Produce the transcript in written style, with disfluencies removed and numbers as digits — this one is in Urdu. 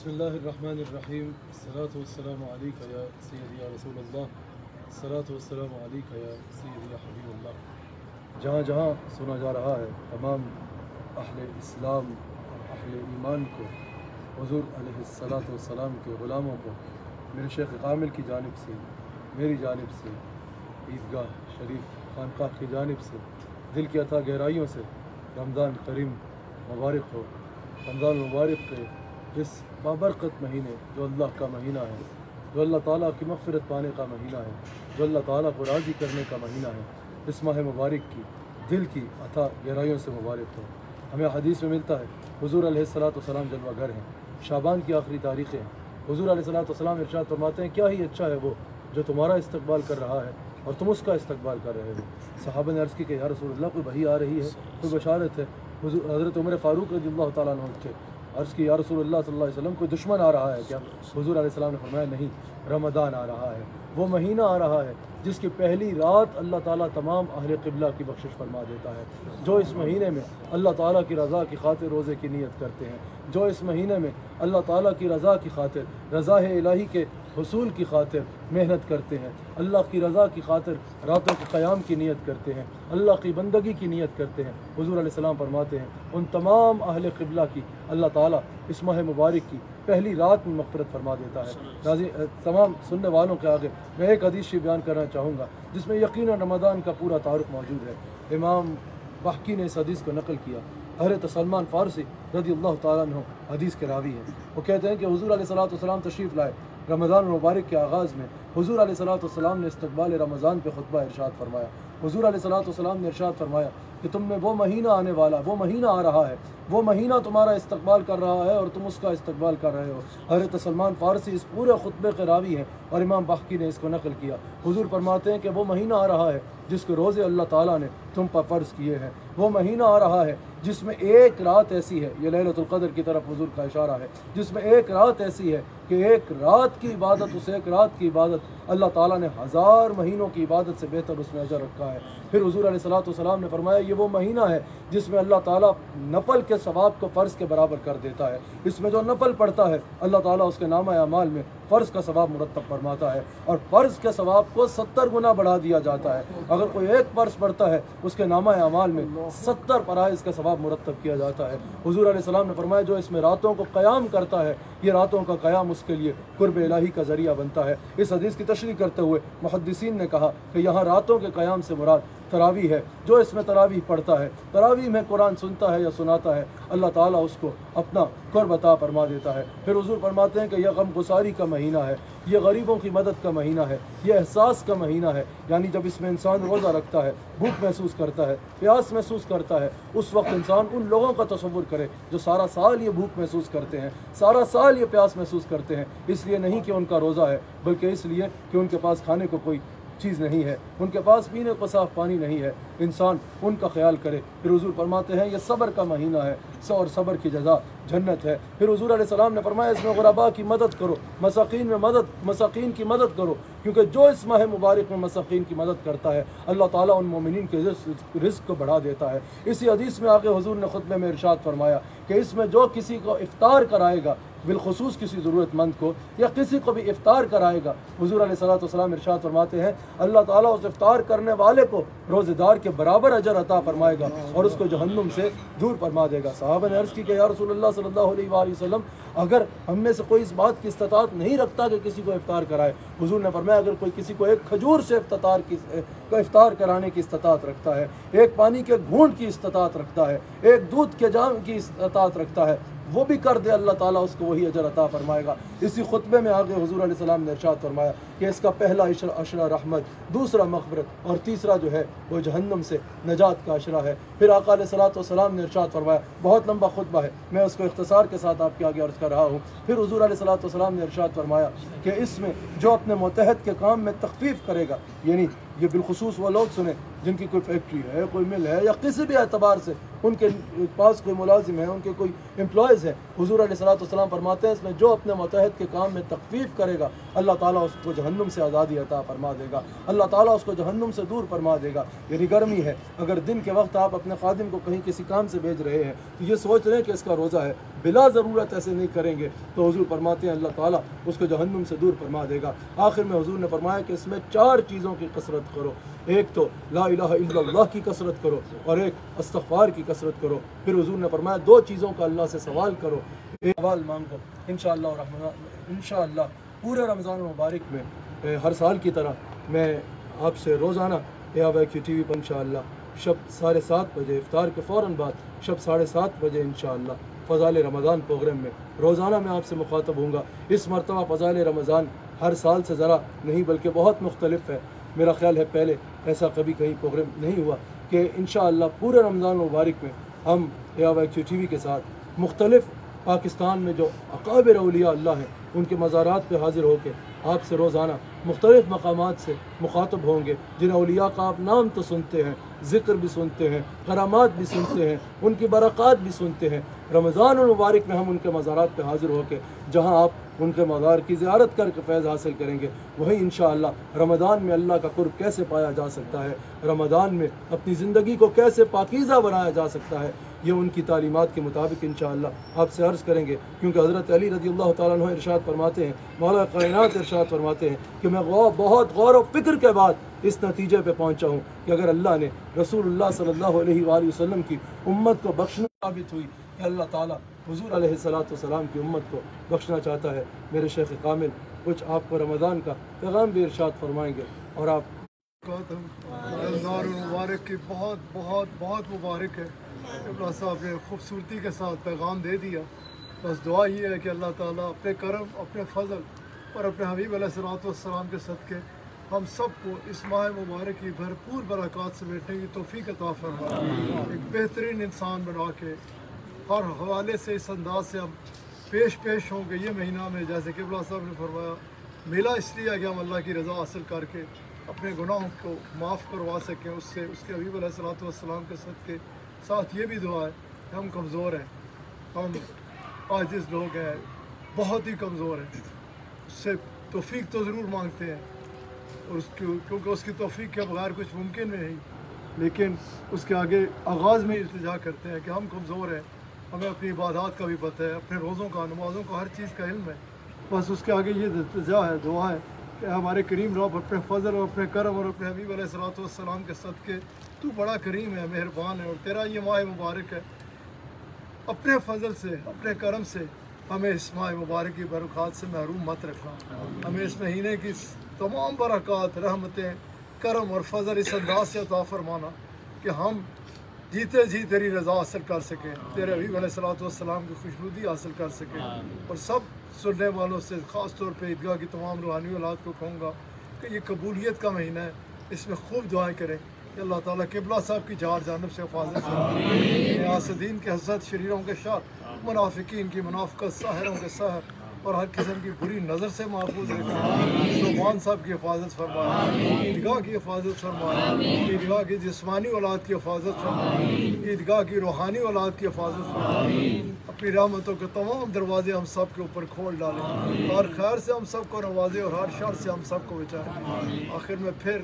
بسم اللہ الرحمن الرحیم الصلاۃ والسلام علیک یا سیدی یا رسول اللہ، الصلاۃ والسلام علیک یا سیدی یا حبیب اللہ۔ جہاں جہاں سنا جا رہا ہے تمام اہل اسلام اور اہل ایمان کو، حضور علیہ الصلاۃ والسلام کے غلاموں کو میرے شیخ کامل کی جانب سے، میری جانب سے، عیدگاہ شریف خانقاہ کی جانب سے دل کی عطا گہرائیوں سے رمضان کریم مبارک ہو۔ رمضان مبارک کے اس بابرکت مہینے جو اللہ کا مہینہ ہے، جو اللہ تعالیٰ کی مغفرت پانے کا مہینہ ہے، جو اللہ تعالیٰ کو راضی کرنے کا مہینہ ہے، اس ماہ مبارک کی دل کی عطا گہرائیوں سے مبارک ہو۔ ہمیں حدیث میں ملتا ہے حضور علیہ الصلاۃ والسلام جلوہ گر ہیں، شعبان کی آخری تاریخیں ہیں۔ حضور علیہ الصلاۃ والسلام ارشاد فرماتے ہیں کیا ہی اچھا ہے وہ جو تمہارا استقبال کر رہا ہے اور تم اس کا استقبال کر رہے ہو۔ صحابہ نے عرض کی کہ یا رسول اللہ کوئی وحی آ رہی ہے، کوئی بشارت ہے؟ حضرت عمر فاروق رضی اللہ تعالیٰ عنہ کے عرض کی یا رسول اللہ صلی اللہ علیہ وسلم کوئی دشمن آ رہا ہے کیا؟ حضور علیہ السلام نے فرمایا نہیں، رمضان آ رہا ہے، وہ مہینہ آ رہا ہے جس کی پہلی رات اللہ تعالیٰ تمام اہل قبلہ کی بخشش فرما دیتا ہے۔ جو اس مہینے میں اللہ تعالیٰ کی رضا کی خاطر روزے کی نیت کرتے ہیں، جو اس مہینے میں اللہ تعالیٰ کی رضا کی خاطر، رضا الہی کے حصول کی خاطر محنت کرتے ہیں، اللہ کی رضا کی خاطر راتوں کے قیام کی نیت کرتے ہیں، اللہ کی بندگی کی نیت کرتے ہیں، حضور علیہ السلام فرماتے ہیں ان تمام اہل قبلہ کی اللہ تعالیٰ اس ماہ مبارک کی پہلی رات میں مغفرت فرما دیتا ہے۔ تمام سننے والوں کے آگے میں ایک حدیث شریف بیان کرنا چاہوں گا جس میں یقیناً رمضان کا پورا تعارف موجود ہے۔ امام بحقی نے اس حدیث کو نقل کیا۔ حضرت سلمان فارسی رضی اللہ تعالیٰ عنہ حدیث کے راوی ہیں۔ وہ کہتے ہیں کہ حضور علیہ الصلاۃ والسلام تشریف لائے رمضان المبارک کے آغاز میں۔ حضور علیہ الصلاۃ والسلام نے استقبال رمضان پہ خطبہ ارشاد فرمایا۔ حضور علیہ الصلاۃ والسلام نے ارشاد فرمایا کہ تم میں وہ مہینہ آنے والا، وہ مہینہ آ رہا ہے، وہ مہینہ تمہارا استقبال کر رہا ہے اور تم اس کا استقبال کر رہے ہو۔ حضرت سلمان فارسی اس پورے خطبے کے راوی ہیں اور امام بحقی نے اس کو نقل کیا۔ حضور فرماتے ہیں کہ وہ مہینہ آ رہا ہے جس کے روزے اللہ تعالیٰ نے تم پر فرض کیے ہیں، وہ مہینہ آ رہا ہے جس میں ایک رات ایسی ہے، یہ لیلۃ القدر کی طرف حضور کا اشارہ ہے، جس میں ایک رات ایسی ہے کہ ایک رات کی عبادت، اس ایک رات کی عبادت اللہ تعالیٰ نے 1000 مہینوں کی عبادت سے بہتر اس میں اجر رکھا ہے۔ پھر حضور علیہ الصلاۃ والسلام نے فرمایا یہ وہ مہینہ ہے جس میں اللہ تعالیٰ نفل کے ثواب کو فرض کے برابر کر دیتا ہے۔ اس میں جو نفل پڑھتا ہے اللہ تعالیٰ اس کے نامہ اعمال میں فرض کا ثواب مرتب فرماتا ہے اور فرض کے ثواب کو 70 گنا بڑھا دیا جاتا ہے۔ اگر کوئی ایک فرض پڑھتا ہے اس کے نامہ اعمال میں 70 فرائض کا ثواب مرتب کیا جاتا ہے۔ حضور علیہ السلام نے فرمایا جو اس میں راتوں کو قیام کرتا ہے، یہ راتوں کا قیام اس کے لیے قرب الہی کا ذریعہ بنتا ہے۔ اس حدیث کی تشریح کرتے ہوئے محدثین نے کہا کہ یہاں راتوں کے قیام سے مراد تراویح ہے۔ جو اس میں تراویح پڑھتا ہے، تراویح میں قرآن سنتا ہے یا سناتا ہے، اللہ تعالیٰ اس کو اپنا قرب عطا فرما دیتا ہے۔ پھر حضور فرماتے ہیں کہ یہ غم گساری کا مہینہ ہے، یہ غریبوں کی مدد کا مہینہ ہے، یہ احساس کا مہینہ ہے، یعنی جب اس میں انسان روزہ رکھتا ہے، بھوک محسوس کرتا ہے، پیاس محسوس کرتا ہے، اس وقت انسان ان لوگوں کا تصور کرے جو سارا سال یہ بھوک محسوس کرتے ہیں، سارا سال یہ پیاس محسوس کرتے ہیں، اس لیے نہیں کہ ان کا روزہ ہے بلکہ اس لیے کہ ان کے پاس کھانے کو کوئی چیز نہیں ہے، ان کے پاس پینے کو صاف پانی نہیں ہے، انسان ان کا خیال کرے۔ پھر حضور فرماتے ہیں یہ صبر کا مہینہ ہے، اور صبر کی جزا جنت ہے۔ پھر حضور علیہ السلام نے فرمایا اس میں غرباء کی مدد کرو، مساکین کی مدد کرو، کیونکہ جو اس ماہ مبارک میں مساکین کی مدد کرتا ہے اللہ تعالیٰ ان مومنین کے رزق کو بڑھا دیتا ہے۔ اسی حدیث میں آگے حضور نے خطبے میں ارشاد فرمایا کہ اس میں جو کسی کو افطار کرائے گا، بالخصوص کسی ضرورت مند کو یا کسی کو بھی افطار کرائے گا، حضور علیہ الصلاۃ والسلام ارشاد فرماتے ہیں اللہ تعالیٰ اس افطار کرنے والے کو روزے دار کے برابر اجر عطا فرمائے گا اور اس کو جہنم سے دور فرما دے گا۔ صحابہ نے عرض کی کہ یا رسول اللہ صلی اللہ علیہ وآلہ وسلم اگر ہم میں سے کوئی اس بات کی استطاعت نہیں رکھتا کہ کسی کو افطار کرائے، حضور نے فرمایا اگر کوئی کسی کو ایک کھجور سے افطار کرانے کی استطاعت رکھتا ہے، ایک پانی کے گھونٹ کی استطاعت رکھتا ہے، ایک دودھ کے جام کی استطاعت رکھتا ہے، وہ بھی کر دے اللہ تعالیٰ اس کو وہی اجر عطا فرمائے گا۔ اسی خطبے میں آگے حضور علیہ السلام نے ارشاد فرمایا کہ اس کا پہلا عشرہ رحمت، دوسرا مغفرت اور تیسرا جو ہے وہ جہنم سے نجات کا عشرہ ہے۔ پھر آقا علیہ الصلاۃ والسلام نے ارشاد فرمایا، بہت لمبا خطبہ ہے، میں اس کو اختصار کے ساتھ آپ کے آگے عرض کر رہا ہوں۔ پھر حضور علیہ الصلاۃ والسلام نے ارشاد فرمایا کہ اس میں جو اپنے متحد کے کام میں تخفیف کرے گا، یعنی یہ بالخصوص وہ لوگ سنیں جن کی کوئی فیکٹری ہے، کوئی مل ہے یا کسی بھی اعتبار سے ان کے پاس کوئی ملازم ہے، ان کے کوئی امپلائز ہیں، حضور علیہ الصلوۃ والسلام فرماتے ہیں اس میں جو اپنے ماتحت کے کام میں تخفیف کرے گا اللہ تعالیٰ اس کو جہنم سے آزادی عطا فرما دے گا، اللہ تعالیٰ اس کو جہنم سے دور فرما دے گا۔ یعنی گرمی ہے، اگر دن کے وقت آپ اپنے خادم کو کہیں کسی کام سے بھیج رہے ہیں تو یہ سوچ رہے ہیں کہ اس کا روزہ ہے، بلا ضرورت ایسے نہیں کریں گے تو حضور فرماتے ہیں اللہ تعالیٰ اس کو جہنم سے دور فرما دے گا۔ آخر میں حضور نے فرمایا کہ اس میں 4 چیزوں کی کثرت کرو، ایک تو لا الہ الا اللہ کی کثرت کرو اور ایک استغفار کی کثرت کرو۔ پھر حضور نے فرمایا 2 چیزوں کا اللہ سے سوال کرو، ایک سوال مانگو انشاءاللہ الرحمن انشاءاللہ پورے رمضان المبارک میں ہر سال کی طرح میں آپ سے روزانہ AWQ TV پر انشاءاللہ شب 7:30 بجے افطار کے فوراً بعد شب 7:30 بجے انشاءاللہ فضائل رمضان پروگرام میں روزانہ میں آپ سے مخاطب ہوں گا۔ اس مرتبہ فضائل رمضان ہر سال سے ذرا نہیں بلکہ بہت مختلف ہے، میرا خیال ہے پہلے ایسا کبھی کہیں پروگرام نہیں ہوا کہ انشاءاللہ پورے رمضان المبارک میں ہم AWQ TV کے ساتھ مختلف پاکستان میں جو اکابر اولیاء اللہ ہیں ان کے مزارات پہ حاضر ہو کے آپ سے روزانہ مختلف مقامات سے مخاطب ہوں گے، جن اولیاء کا آپ نام تو سنتے ہیں، ذکر بھی سنتے ہیں، کرامات بھی سنتے ہیں، ان کی برکات بھی سنتے ہیں۔ رمضان المبارک میں ہم ان کے مزارات پہ حاضر ہو کے جہاں آپ ان کے مزار کی زیارت کر کے فیض حاصل کریں گے، وہیں انشاءاللہ رمضان میں اللہ کا قرب کیسے پایا جا سکتا ہے، رمضان میں اپنی زندگی کو کیسے پاکیزہ بنایا جا سکتا ہے، یہ ان کی تعلیمات کے مطابق انشاءاللہ آپ سے عرض کریں گے۔ کیونکہ حضرت علی رضی اللہ تعالیٰ عنہ ارشاد فرماتے ہیں، مولا کائنات ارشاد فرماتے ہیں کہ میں بہت غور و فکر کے بعد اس نتیجے پہ پہنچا ہوں کہ اگر اللہ نے رسول اللہ صلی اللہ علیہ وآلہ وسلم کی امت کو بخشنا ثابت ہوئی کہ اللہ تعالیٰ حضور علیہ السلام کی امت کو بخشنا چاہتا ہے۔ میرے شیخ کامل کچھ آپ کو رمضان کا پیغام بھی ارشاد فرمائیں گے اور آپ رمضان المبارک کی بہت بہت بہت مبارک ہے۔ ابراہ صاحب نے خوبصورتی کے ساتھ پیغام دے دیا۔ بس دعا یہ ہے کہ اللہ تعالیٰ اپنے کرم، اپنے فضل اور اپنے حبیب علیہ السلام کے صدقے ہم سب کو اس ماہ مبارک کی بھرپور برکات سے بیٹھنے کی توفیق عطا فرمائے، ایک بہترین انسان بنا کے ہر حوالے سے اس انداز سے ہم پیش ہوں گے۔ یہ مہینہ میں جیسے کہ ابراہ صاحب نے فرمایا ملا اس لیے کہ ہم اللہ کی رضا حاصل کر کے اپنے گناہوں کو معاف کروا سکیں، اس سے اس کے حبیب علیہ السلام کے صدقے۔ ساتھ یہ بھی دعا ہے کہ ہم کمزور ہیں، ہم عاجز لوگ ہیں، بہت ہی کمزور ہیں، اس سے توفیق تو ضرور مانگتے ہیں اور کیونکہ اس کی توفیق کے بغیر کچھ ممکن نہیں، لیکن اس کے آگے آغاز میں التجا کرتے ہیں کہ ہم کمزور ہیں، ہمیں اپنی عبادات کا بھی پتہ ہے، اپنے روزوں کا، نمازوں کا، ہر چیز کا علم ہے۔ بس اس کے آگے یہ التجا ہے، دعا ہے کہ ہمارے کریم رب اپنے فضل اور اپنے کرم اور اپنے حبیب علیہ السلام کے صدقے تو بڑا کریم ہے، مہربان ہے، اور تیرا یہ ماہ مبارک ہے، اپنے فضل سے، اپنے کرم سے ہمیں اس ماہ مبارک کی برکات سے محروم مت رکھنا، ہمیں اس مہینے کی تمام برکات، رحمتیں، کرم اور فضل اس انداز سے عطا فرمانا کہ ہم جیتے جی تیری رضا حاصل کر سکیں، تیرے حبیب علیہ السلام کی خوشنودی حاصل کر سکیں۔ اور سب سننے والوں سے خاص طور پہ عیدگاہ کی تمام روحانی اولاد کو کہوں گا کہ یہ قبولیت کا مہینہ ہے، اس میں خوب دعائیں کریں کہ اللہ تعالیٰ قبلہ صاحب کی چار جانب سے حفاظت فرمائے، حاسدین کے حسد، شریروں کے شر، منافقین کی منافقت، ساحروں کے سحر اور ہر قسم کی بری نظر سے محفوظ رکھیں، زبان صاحب کی حفاظت فرمائے، عیدگاہ کی حفاظت فرمائے، عیدگاہ کی جسمانی اولاد کی حفاظت فرمائے، عیدگاہ کی روحانی اولاد کی حفاظت فرمائے، اپنی رحمتوں کے تمام دروازے ہم سب کے اوپر کھول ڈالیں، ہر خیر سے ہم سب کو نوازے اور ہر شر سے ہم سب کو بچائیں۔ آخر میں پھر